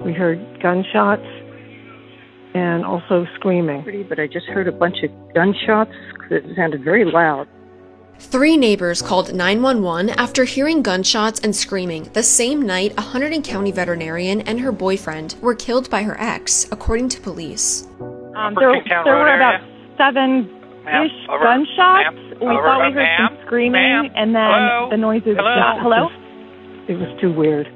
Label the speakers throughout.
Speaker 1: We heard gunshots and also screaming.
Speaker 2: But I just heard a bunch of gunshots that sounded very loud.
Speaker 3: 3 neighbors called 911 after hearing gunshots and screaming the same night a Hunterdon County veterinarian and her boyfriend were killed by her ex, according to police.
Speaker 4: There were about 7-ish gunshots. We thought we heard some screaming, and then the noises stopped. Hello?
Speaker 1: It was too weird.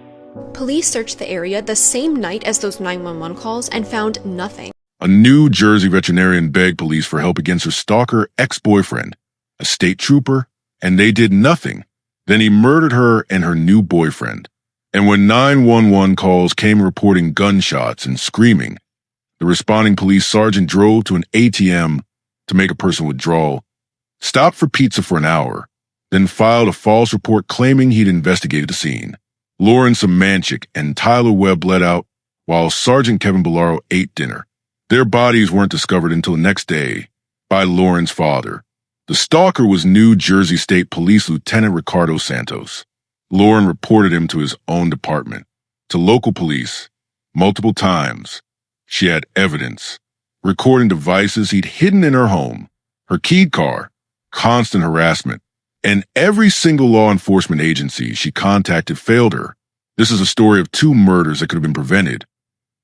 Speaker 3: Police searched the area the same night as those 911 calls and found nothing.
Speaker 5: A New Jersey veterinarian begged police for help against her stalker ex-boyfriend, a state trooper, and they did nothing. Then he murdered her and her new boyfriend. And when 911 calls came reporting gunshots and screaming, the responding police sergeant drove to an ATM to make a personal withdrawal, stopped for pizza for an hour, then filed a false report claiming he'd investigated the scene. Lauren Semanchik and Tyler Webb bled out while Sergeant Kevin Bollaro ate dinner. Their bodies weren't discovered until the next day by Lauren's father. The stalker was New Jersey State Police Lieutenant Ricardo Santos. Lauren reported him to his own department, to local police, multiple times. She had evidence, recording devices he'd hidden in her home, her keyed car, constant harassment, and every single law enforcement agency she contacted failed her. This is a story of 2 murders that could have been prevented,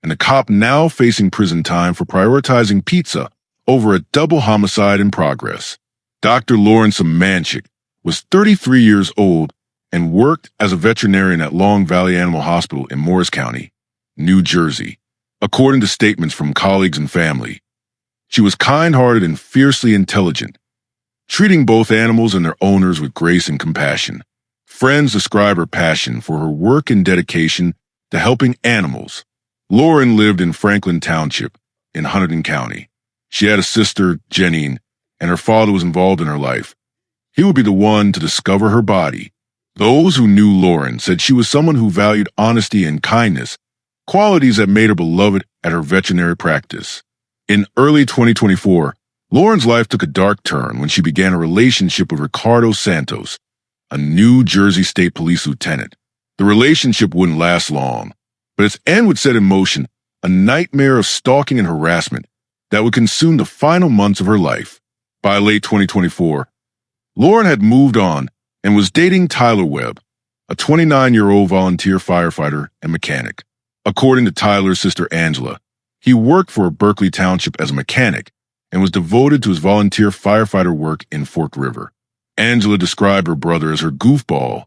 Speaker 5: and a cop now facing prison time for prioritizing pizza over a double homicide in progress. Dr. Lauren Semanchik was 33 years old and worked as a veterinarian at Long Valley Animal Hospital in Morris County, New Jersey. According to statements from colleagues and family, she was kind-hearted and fiercely intelligent, treating both animals and their owners with grace and compassion. Friends describe her passion for her work and dedication to helping animals. Lauren lived in Franklin Township in Hunterdon County. She had a sister, Jenny, and her father was involved in her life. He would be the one to discover her body. Those who knew Lauren said she was someone who valued honesty and kindness, qualities that made her beloved at her veterinary practice. In early 2024, Lauren's life took a dark turn when she began a relationship with Ricardo Santos, a New Jersey State Police lieutenant. The relationship wouldn't last long, but its end would set in motion a nightmare of stalking and harassment that would consume the final months of her life. By late 2024, Lauren had moved on and was dating Tyler Webb, a 29-year-old volunteer firefighter and mechanic. According to Tyler's sister Angela, he worked for Berkeley Township as a mechanic and was devoted to his volunteer firefighter work in Fork River. Angela described her brother as her goofball,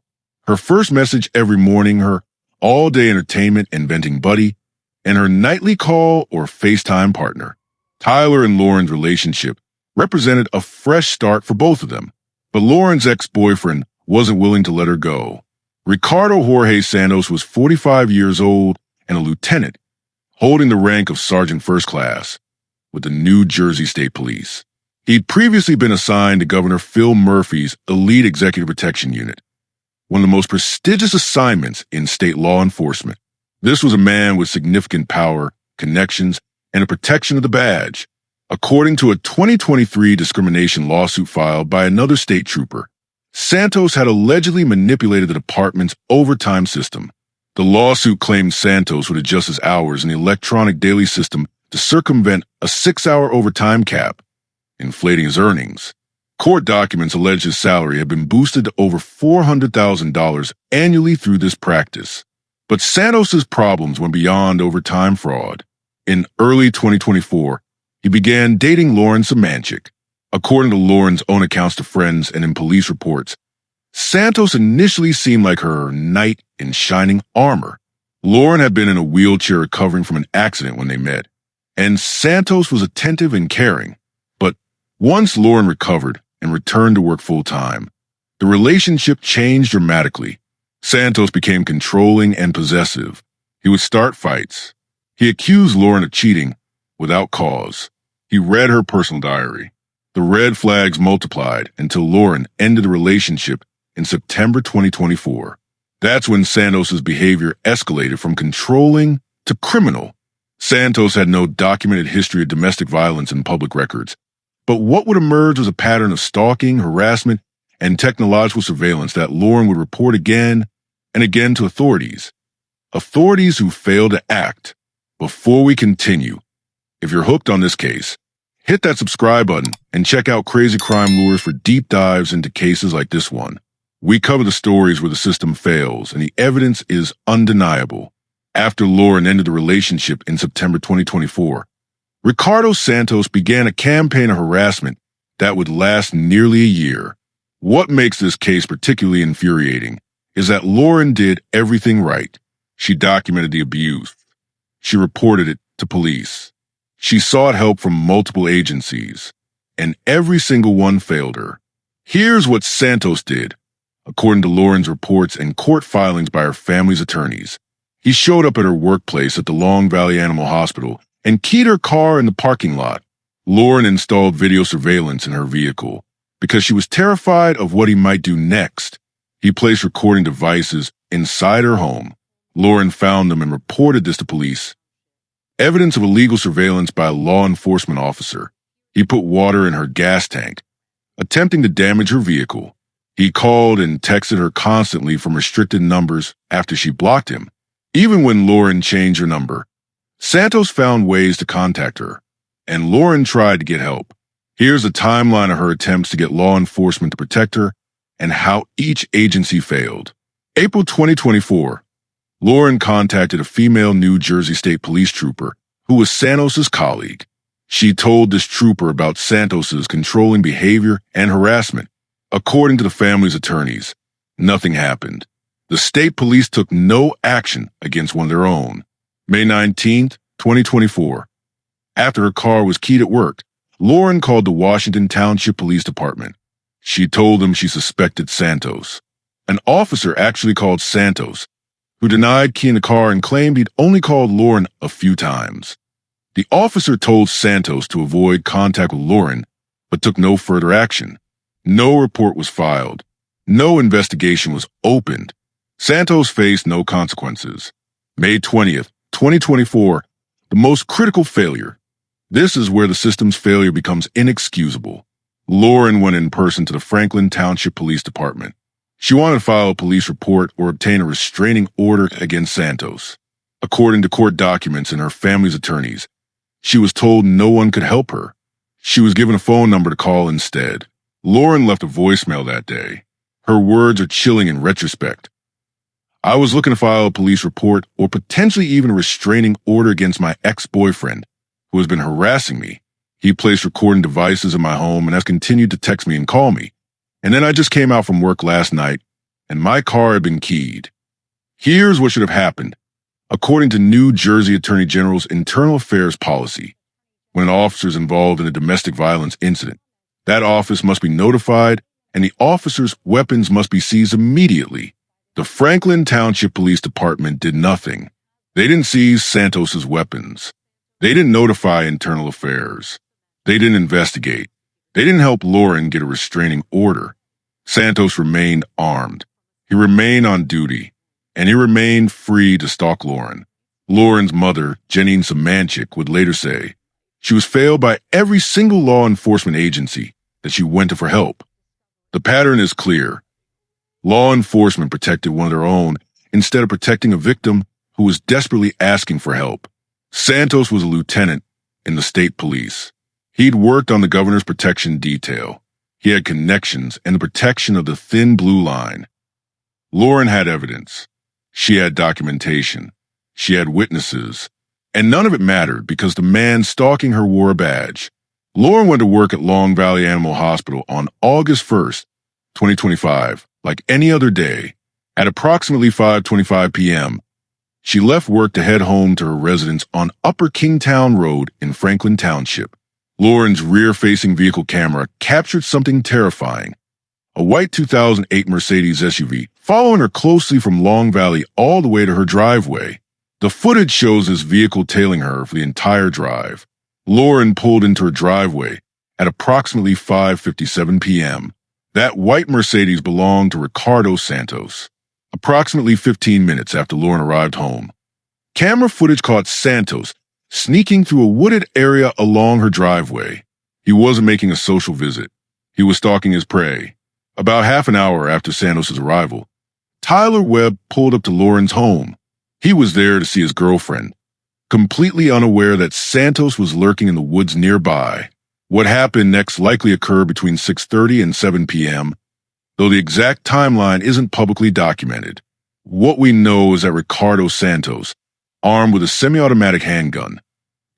Speaker 5: her first message every morning, her all-day entertainment and venting buddy, and her nightly call or FaceTime partner. Tyler and Lauren's relationship represented a fresh start for both of them, but Lauren's ex-boyfriend wasn't willing to let her go. Ricardo Jorge Santos was 45 years old and a lieutenant, holding the rank of Sergeant First Class with the New Jersey State Police. He'd previously been assigned to Governor Phil Murphy's Elite Executive Protection Unit, one of the most prestigious assignments in state law enforcement. This was a man with significant power, connections, and a protection of the badge. According to a 2023 discrimination lawsuit filed by another state trooper, Santos had allegedly manipulated the department's overtime system. The lawsuit claimed Santos would adjust his hours in the electronic daily system to circumvent a 6-hour overtime cap, inflating his earnings. Court documents allege his salary had been boosted to over $400,000 annually through this practice. But Santos's problems went beyond overtime fraud. In early 2024, he began dating Lauren Semanchik. According to Lauren's own accounts to friends and in police reports, Santos initially seemed like her knight in shining armor. Lauren had been in a wheelchair recovering from an accident when they met, and Santos was attentive and caring. But once Lauren recovered and returned to work full-time, the relationship changed dramatically. Santos became controlling and possessive. He would start fights. He accused Lauren of cheating without cause. He read her personal diary. The red flags multiplied until Lauren ended the relationship in September 2024. That's when Santos's behavior escalated from controlling to criminal. Santos had no documented history of domestic violence in public records, but what would emerge was a pattern of stalking, harassment, and technological surveillance that Lauren would report again and again to authorities. authorities who fail to act. Before we continue, if you're hooked on this case, hit that subscribe button and check out Crazy Crime Lures for deep dives into cases like this one. We cover the stories where the system fails and the evidence is undeniable. After Lauren ended the relationship in September 2024, Ricardo Santos began a campaign of harassment that would last nearly a year. What makes this case particularly infuriating is that Lauren did everything right. She documented the abuse. She reported it to police. She sought help from multiple agencies, and every single one failed her. Here's what Santos did. According to Lauren's reports and court filings by her family's attorneys, he showed up at her workplace at the Long Valley Animal Hospital and keyed her car in the parking lot. Lauren installed video surveillance in her vehicle because she was terrified of what he might do next. He placed recording devices inside her home. Lauren found them and reported this to police. Evidence of illegal surveillance by a law enforcement officer. He put water in her gas tank, attempting to damage her vehicle. He called and texted her constantly from restricted numbers after she blocked him. Even when Lauren changed her number, Santos found ways to contact her, and Lauren tried to get help. Here's a timeline of her attempts to get law enforcement to protect her and how each agency failed. April 2024, Lauren contacted a female New Jersey State Police trooper who was Santos's colleague. She told this trooper about Santos's controlling behavior and harassment. According to the family's attorneys, nothing happened. The state police took no action against one of their own. May 19, 2024. After her car was keyed at work, Lauren called the Washington Township Police Department. She told them she suspected Santos. An officer actually called Santos, who denied keying the car and claimed he'd only called Lauren a few times. The officer told Santos to avoid contact with Lauren, but took no further action. No report was filed. No investigation was opened. Santos faced no consequences. May 20th, 2024, the most critical failure. This is where the system's failure becomes inexcusable. Lauren went in person to the Franklin Township Police Department. She wanted to file a police report or obtain a restraining order against Santos. According to court documents and her family's attorneys, she was told no one could help her. She was given a phone number to call instead. Lauren left a voicemail that day. Her words are chilling in retrospect. I was looking to file a police report or potentially even a restraining order against my ex-boyfriend, who has been harassing me. He placed recording devices in my home and has continued to text me and call me. And then I just came out from work last night, and my car had been keyed. Here's what should have happened. According to New Jersey Attorney General's internal affairs policy, when an officer is involved in a domestic violence incident, that office must be notified and the officer's weapons must be seized immediately. The Franklin Township Police Department did nothing. They didn't seize Santos's weapons. They didn't notify internal affairs. They didn't investigate. They didn't help Lauren get a restraining order. Santos remained armed. He remained on duty. And he remained free to stalk Lauren. Lauren's mother, Lauren Semanchik, would later say, she was failed by every single law enforcement agency that she went to for help. The pattern is clear. Law enforcement protected one of their own instead of protecting a victim who was desperately asking for help. Santos was a lieutenant in the state police. He'd worked on the governor's protection detail. He had connections and the protection of the thin blue line. Lauren had evidence. She had documentation. She had witnesses. And none of it mattered because the man stalking her wore a badge. Lauren went to work at Long Valley Animal Hospital on August 1st, 2025, like any other day. At approximately 5:25 p.m., she left work to head home to her residence on Upper Kingtown Road in Franklin Township. Lauren's rear-facing vehicle camera captured something terrifying. A white 2008 Mercedes SUV following her closely from Long Valley all the way to her driveway. The footage shows this vehicle tailing her for the entire drive. Lauren pulled into her driveway at approximately 5:57 p.m. That white Mercedes belonged to Ricardo Santos. Approximately 15 minutes after Lauren arrived home, camera footage caught Santos sneaking through a wooded area along her driveway. He wasn't making a social visit. He was stalking his prey. About half an hour after Santos' arrival, Tyler Webb pulled up to Lauren's home. He was there to see his girlfriend, completely unaware that Santos was lurking in the woods nearby. What happened next likely occurred between 6:30 and 7 p.m., though the exact timeline isn't publicly documented. What we know is that Ricardo Santos, armed with a semi-automatic handgun,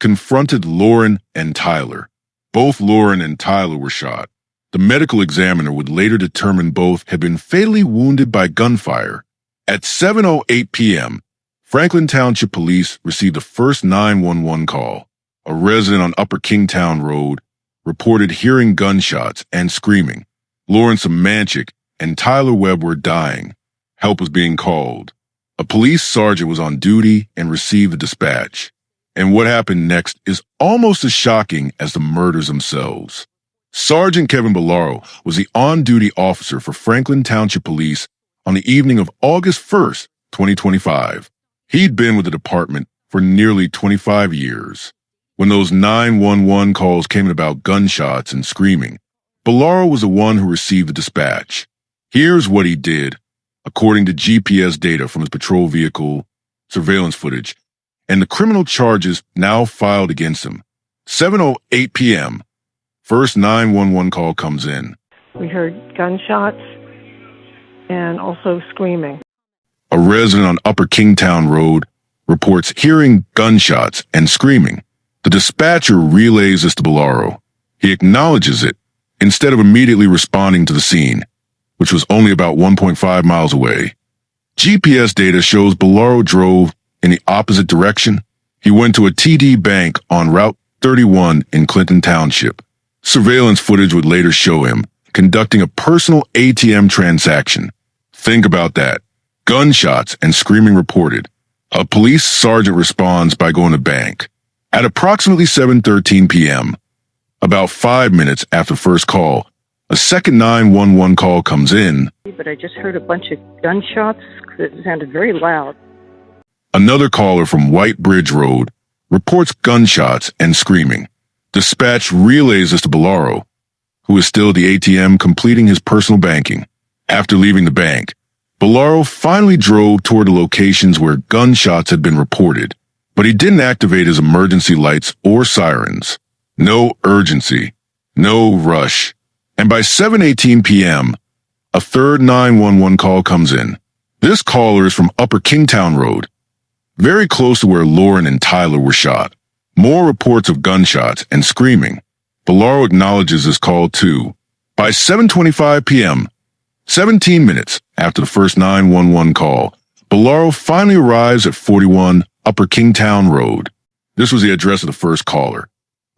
Speaker 5: confronted Lauren and Tyler. Both Lauren and Tyler were shot. The medical examiner would later determine both had been fatally wounded by gunfire. At 7:08 p.m., Franklin Township Police received the first 911 call. A resident on Upper Kingtown Road reported hearing gunshots and screaming. Lauren Semanchik and Tyler Webb were dying. Help was being called. A police sergeant was on duty and received the dispatch. And what happened next is almost as shocking as the murders themselves. Sergeant Kevin Bollaro was the on-duty officer for Franklin Township Police on the evening of August 1st, 2025. He'd been with the department for nearly 25 years. When those 911 calls came in about gunshots and screaming, Bollaro was the one who received the dispatch. Here's what he did, according to GPS data from his patrol vehicle, surveillance footage, and the criminal charges now filed against him. 7:08 p.m., first 911 call comes in.
Speaker 1: We heard gunshots and also screaming.
Speaker 5: A resident on Upper Kingtown Road reports hearing gunshots and screaming. The dispatcher relays this to Bollaro. He acknowledges it instead of immediately responding to the scene, which was only about 1.5 miles away. GPS data shows Bollaro drove in the opposite direction. He went to a TD Bank on Route 31 in Clinton Township. Surveillance footage would later show him conducting a personal ATM transaction. Think about that. Gunshots and screaming reported. A police sergeant responds by going to bank. At approximately 7:13 p.m., about 5 minutes after first call, a second 911 call comes in.
Speaker 2: But I just heard a bunch of gunshots. It sounded very loud.
Speaker 5: Another caller from White Bridge Road reports gunshots and screaming. Dispatch relays this to Bollaro, who is still at the ATM completing his personal banking. After leaving the bank, Bollaro finally drove toward the locations where gunshots had been reported, but he didn't activate his emergency lights or sirens. No urgency, no rush. And by 7:18 p.m., a third 911 call comes in. This caller is from Upper Kingtown Road, very close to where Lauren and Tyler were shot. More reports of gunshots and screaming. Bollaro acknowledges this call too. By 7:25 p.m., 17 minutes after the first 911 call, Bollaro finally arrives at 41 Upper Kingtown Road. This was the address of the first caller,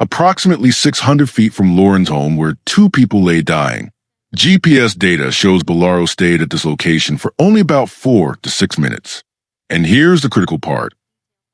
Speaker 5: approximately 600 feet from Lauren's home where two people lay dying. GPS data shows Bollaro stayed at this location for only about 4 to 6 minutes. And here's the critical part.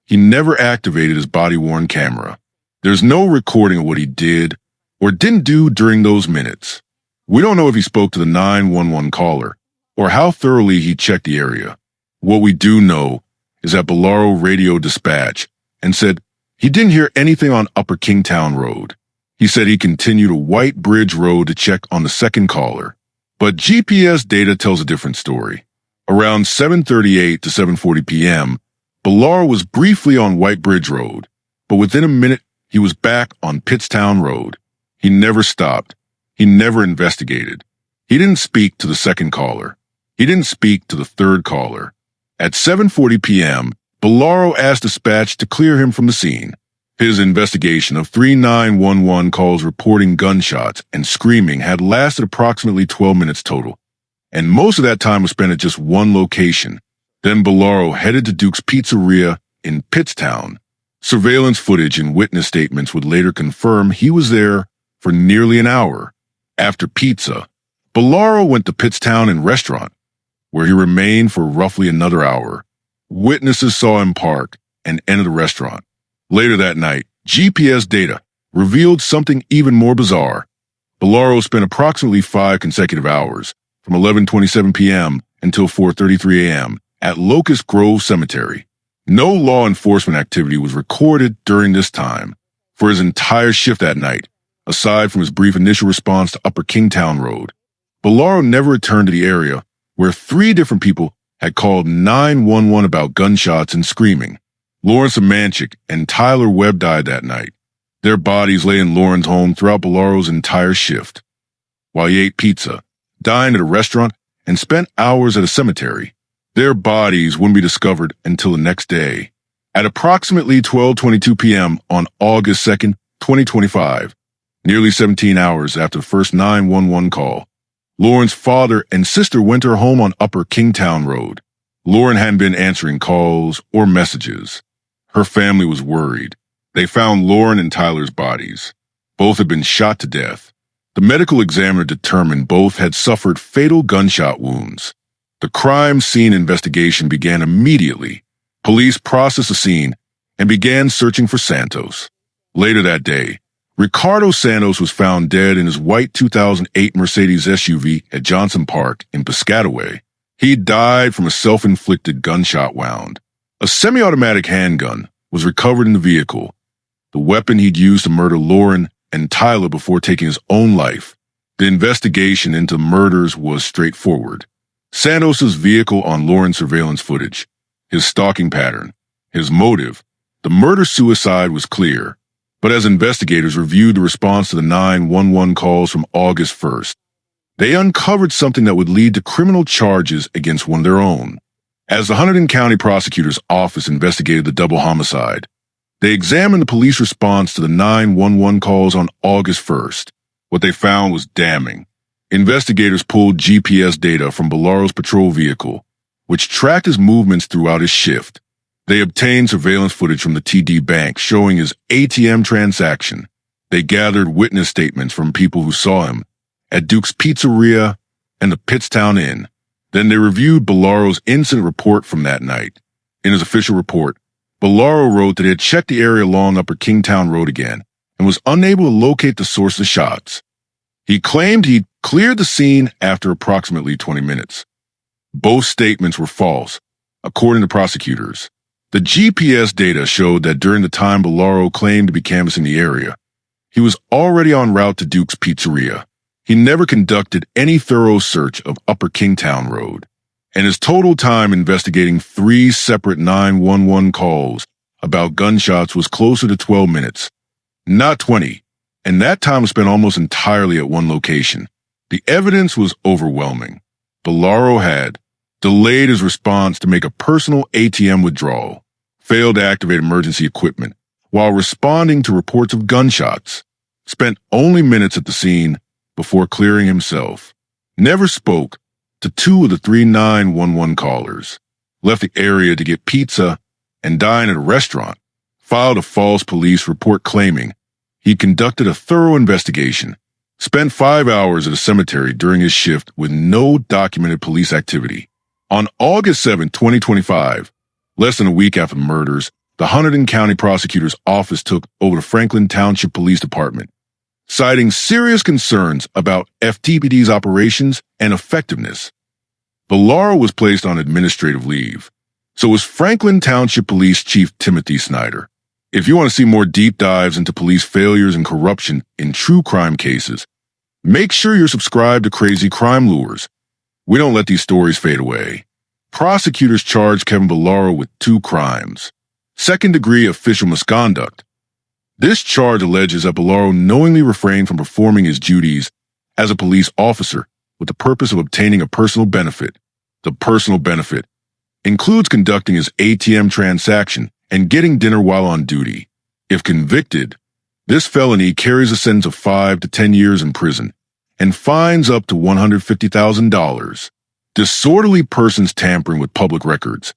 Speaker 5: He never activated his body-worn camera. There's no recording of what he did or didn't do during those minutes. We don't know if he spoke to the 911 caller or how thoroughly he checked the area. What we do know is that Bollaro radioed dispatch and said he didn't hear anything on Upper Kingtown Road. He said he continued to White Bridge Road to check on the second caller. But GPS data tells a different story. Around 7:38 to 7:40 p.m., Bollaro was briefly on White Bridge Road, but within a minute, he was back on Pittstown Road. He never stopped. He never investigated. He didn't speak to the second caller. He didn't speak to the third caller. At 7:40 p.m., Bollaro asked dispatch to clear him from the scene. His investigation of 3 911 calls reporting gunshots and screaming had lasted approximately 12 minutes total, and most of that time was spent at just one location. Then Bollaro headed to Duke's Pizzeria in Pittstown. Surveillance footage and witness statements would later confirm he was there for nearly an hour. After pizza, Bollaro went to Pittstown and Restaurant, where he remained for roughly another hour. Witnesses saw him park and enter the restaurant. Later that night, GPS data revealed something even more bizarre. Bollaro spent approximately 5 consecutive hours, from 11:27 p.m. until 4:33 a.m., at Locust Grove Cemetery. No law enforcement activity was recorded during this time. For his entire shift that night, aside from his brief initial response to Upper Kingtown Road, Bollaro never returned to the area where 3 different people had called 911 about gunshots and screaming. Lauren Semanchik and Tyler Webb died that night. Their bodies lay in Lauren's home throughout Bollaro's entire shift. While he ate pizza, dined at a restaurant, and spent hours at a cemetery, their bodies wouldn't be discovered until the next day. At approximately 12:22 p.m. on August 2nd, 2025, nearly 17 hours after the first 911 call, Lauren's father and sister went to her home on Upper Kingtown Road. Lauren hadn't been answering calls or messages. Her family was worried. They found Lauren and Tyler's bodies. Both had been shot to death. The medical examiner determined both had suffered fatal gunshot wounds. The crime scene investigation began immediately. Police processed the scene and began searching for Santos. Later that day, Ricardo Santos was found dead in his white 2008 Mercedes SUV at Johnson Park in Piscataway. He died from a self-inflicted gunshot wound. A semi-automatic handgun was recovered in the vehicle, the weapon he'd used to murder Lauren and Tyler before taking his own life. The investigation into the murders was straightforward. Santos's vehicle on Lauren's surveillance footage, his stalking pattern, his motive, the murder-suicide was clear. But as investigators reviewed the response to the 911 calls from August 1st, they uncovered something that would lead to criminal charges against one of their own. As the Hunterdon County Prosecutor's Office investigated the double homicide, they examined the police response to the 911 calls on August 1st. What they found was damning. Investigators pulled GPS data from Bollaro's patrol vehicle, which tracked his movements throughout his shift. They obtained surveillance footage from the TD Bank showing his ATM transaction. They gathered witness statements from people who saw him at Duke's Pizzeria and the Pittstown Inn. Then they reviewed Bollaro's incident report from that night. In his official report, Bollaro wrote that he had checked the area along Upper Kingtown Road again and was unable to locate the source of the shots. He claimed he'd cleared the scene after approximately 20 minutes. Both statements were false, according to prosecutors. The GPS data showed that during the time Bollaro claimed to be canvassing the area, he was already en route to Duke's Pizzeria. He never conducted any thorough search of Upper Kingtown Road, and his total time investigating 3 separate 911 calls about gunshots was closer to 12 minutes, not 20, and that time was spent almost entirely at one location. The evidence was overwhelming. Bollaro had delayed his response to make a personal ATM withdrawal, failed to activate emergency equipment while responding to reports of gunshots, spent only minutes at the scene before clearing himself, never spoke to 2 of the 3 911 callers, left the area to get pizza and dine at a restaurant, filed a false police report claiming he conducted a thorough investigation, spent 5 hours at a cemetery during his shift with no documented police activity. On August 7, 2025, less than a week after the murders, the Hunterdon County Prosecutor's Office took over the Franklin Township Police Department, citing serious concerns about FTPD's operations and effectiveness. Bollaro was placed on administrative leave. So was Franklin Township Police Chief Timothy Snyder. If you want to see more deep dives into police failures and corruption in true crime cases, make sure you're subscribed to Crazy Crime Lures. We don't let these stories fade away. Prosecutors charged Kevin Bollaro with 2 crimes. Second-degree official misconduct. This charge alleges that Bollaro knowingly refrained from performing his duties as a police officer with the purpose of obtaining a personal benefit. The personal benefit includes conducting his ATM transaction and getting dinner while on duty. If convicted, this felony carries a sentence of 5 to 10 years in prison and fines up to $150,000. Disorderly persons tampering with public records.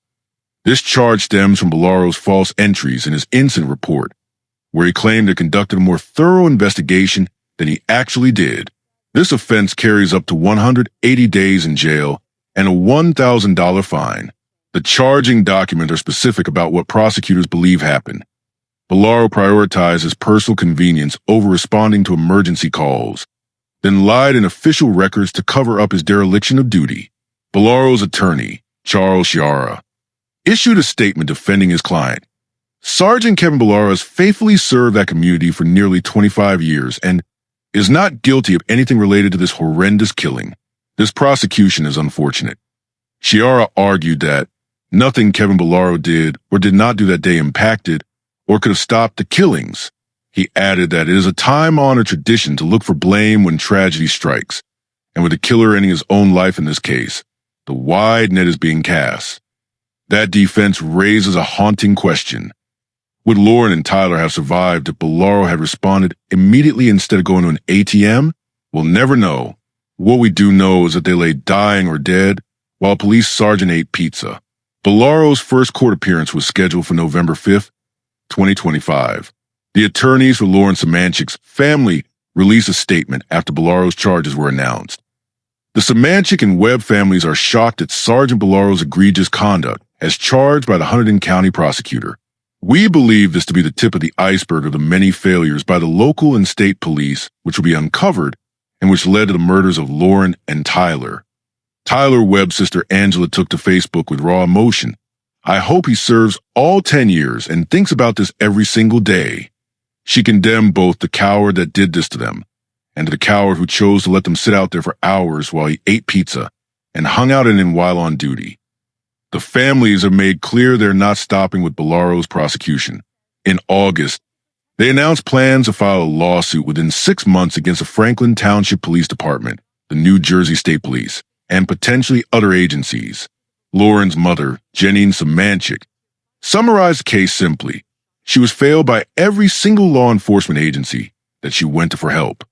Speaker 5: This charge stems from Bollaro's false entries in his incident report, where he claimed to have conducted a more thorough investigation than he actually did. This offense carries up to 180 days in jail and a $1,000 fine. The charging documents are specific about what prosecutors believe happened. Bollaro prioritized his personal convenience over responding to emergency calls, then lied in official records to cover up his dereliction of duty. Bollaro's attorney, Charles Sciarra, issued a statement defending his client. Sergeant Kevin Bollaro has faithfully served that community for nearly 25 years and is not guilty of anything related to this horrendous killing. This prosecution is unfortunate. Chiara argued that nothing Kevin Bollaro did or did not do that day impacted or could have stopped the killings. He added that it is a time-honored tradition to look for blame when tragedy strikes, and with the killer ending his own life in this case, the wide net is being cast. That defense raises a haunting question. Would Lauren and Tyler have survived if Bollaro had responded immediately instead of going to an ATM? We'll never know. What we do know is that they lay dying or dead while a police sergeant ate pizza. Bollaro's first court appearance was scheduled for November 5th, 2025. The attorneys for Lauren Semanchik's family released a statement after Bollaro's charges were announced. The Semanchik and Webb families are shocked at Sergeant Bollaro's egregious conduct as charged by the Hunterdon County prosecutor. We believe this to be the tip of the iceberg of the many failures by the local and state police which will be uncovered and which led to the murders of Lauren and Tyler. Tyler Webb's sister Angela took to Facebook with raw emotion. I hope he serves all 10 years and thinks about this every single day. She condemned both the coward that did this to them and the coward who chose to let them sit out there for hours while he ate pizza and hung out in him while on duty. The families have made clear they're not stopping with Bollaro's prosecution. In August, they announced plans to file a lawsuit within 6 months against the Franklin Township Police Department, the New Jersey State Police, and potentially other agencies. Lauren's mother, Janine Semanchik, summarized the case simply. She was failed by every single law enforcement agency that she went to for help.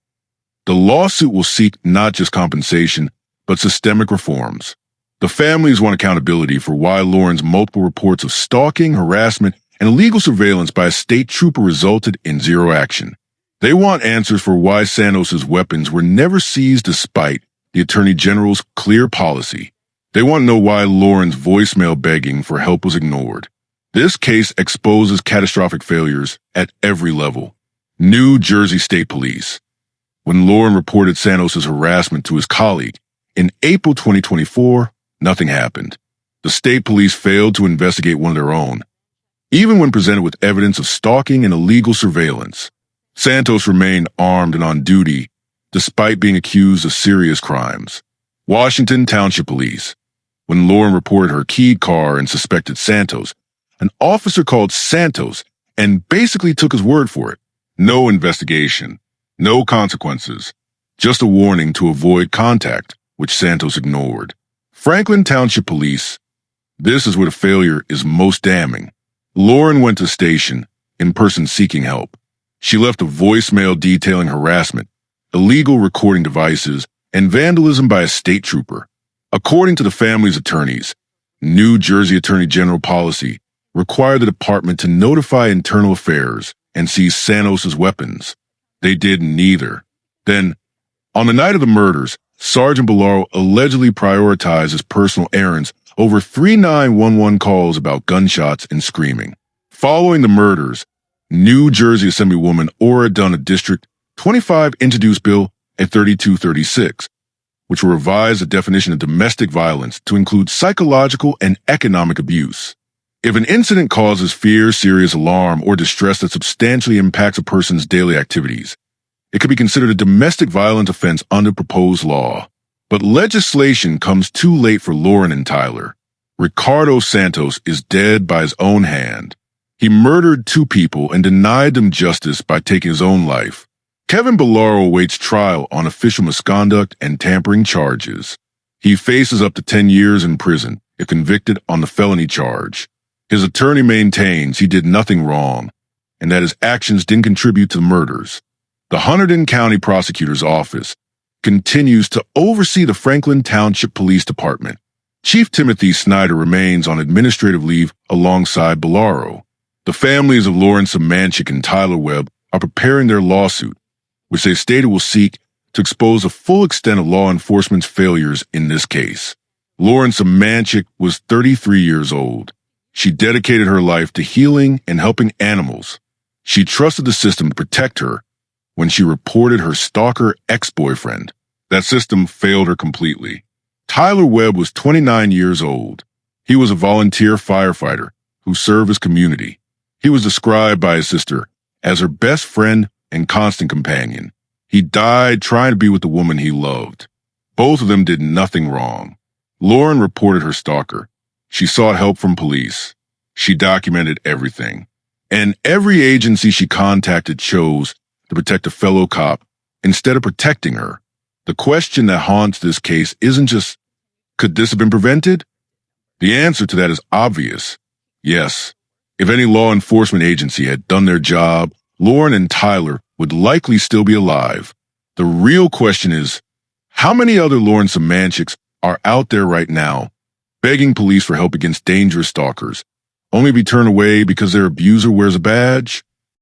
Speaker 5: The lawsuit will seek not just compensation, but systemic reforms. The families want accountability for why Lauren's multiple reports of stalking, harassment, and illegal surveillance by a state trooper resulted in zero action. They want answers for why Santos's weapons were never seized despite the Attorney General's clear policy. They want to know why Lauren's voicemail begging for help was ignored. This case exposes catastrophic failures at every level. New Jersey State Police. When Lauren reported Santos's harassment to his colleague in April 2024, nothing happened. The state police failed to investigate one of their own, even when presented with evidence of stalking and illegal surveillance. Santos remained armed and on duty, despite being accused of serious crimes. Washington Township Police. When Lauren reported her keyed car and suspected Santos, an officer called Santos and basically took his word for it. No investigation, no consequences, just a warning to avoid contact, which Santos ignored. Franklin Township Police. This is where the failure is most damning. Lauren went to the station, in person seeking help. She left a voicemail detailing harassment, illegal recording devices, and vandalism by a state trooper. According to the family's attorneys, New Jersey Attorney General policy required the department to notify internal affairs and seize Santos's weapons. They did neither. Then, on the night of the murders, Sergeant Bollaro allegedly prioritized his personal errands over 3 911 calls about gunshots and screaming. Following the murders, New Jersey Assemblywoman Ora Dunn of District 25 introduced Bill 3236, which will revise the definition of domestic violence to include psychological and economic abuse. If an incident causes fear, serious alarm, or distress that substantially impacts a person's daily activities, it could be considered a domestic violence offense under proposed law. But legislation comes too late for Lauren and Tyler. Ricardo Santos is dead by his own hand. He murdered 2 people and denied them justice by taking his own life. Kevin Bollaro awaits trial on official misconduct and tampering charges. He faces up to 10 years in prison if convicted on the felony charge. His attorney maintains he did nothing wrong and that his actions didn't contribute to the murders. The Hunterdon County Prosecutor's Office continues to oversee the Franklin Township Police Department. Chief Timothy Snyder remains on administrative leave alongside Bollaro. The families of Lauren Semanchik and Tyler Webb are preparing their lawsuit, which they stated will seek to expose the full extent of law enforcement's failures in this case. Lauren Semanchik was 33 years old. She dedicated her life to healing and helping animals. She trusted the system to protect her when she reported her stalker ex-boyfriend. That system failed her completely. Tyler Webb was 29 years old. He was a volunteer firefighter who served his community. He was described by his sister as her best friend and constant companion. He died trying to be with the woman he loved. Both of them did nothing wrong. Lauren reported her stalker. She sought help from police. She documented everything. And every agency she contacted chose to protect a fellow cop instead of protecting her. The question that haunts this case isn't just, could this have been prevented? The answer to that is obvious. Yes. If any law enforcement agency had done their job, Lauren and Tyler would likely still be alive. The real question is, how many other Lauren Semanchiks are out there right now, begging police for help against dangerous stalkers, only to be turned away because their abuser wears a badge?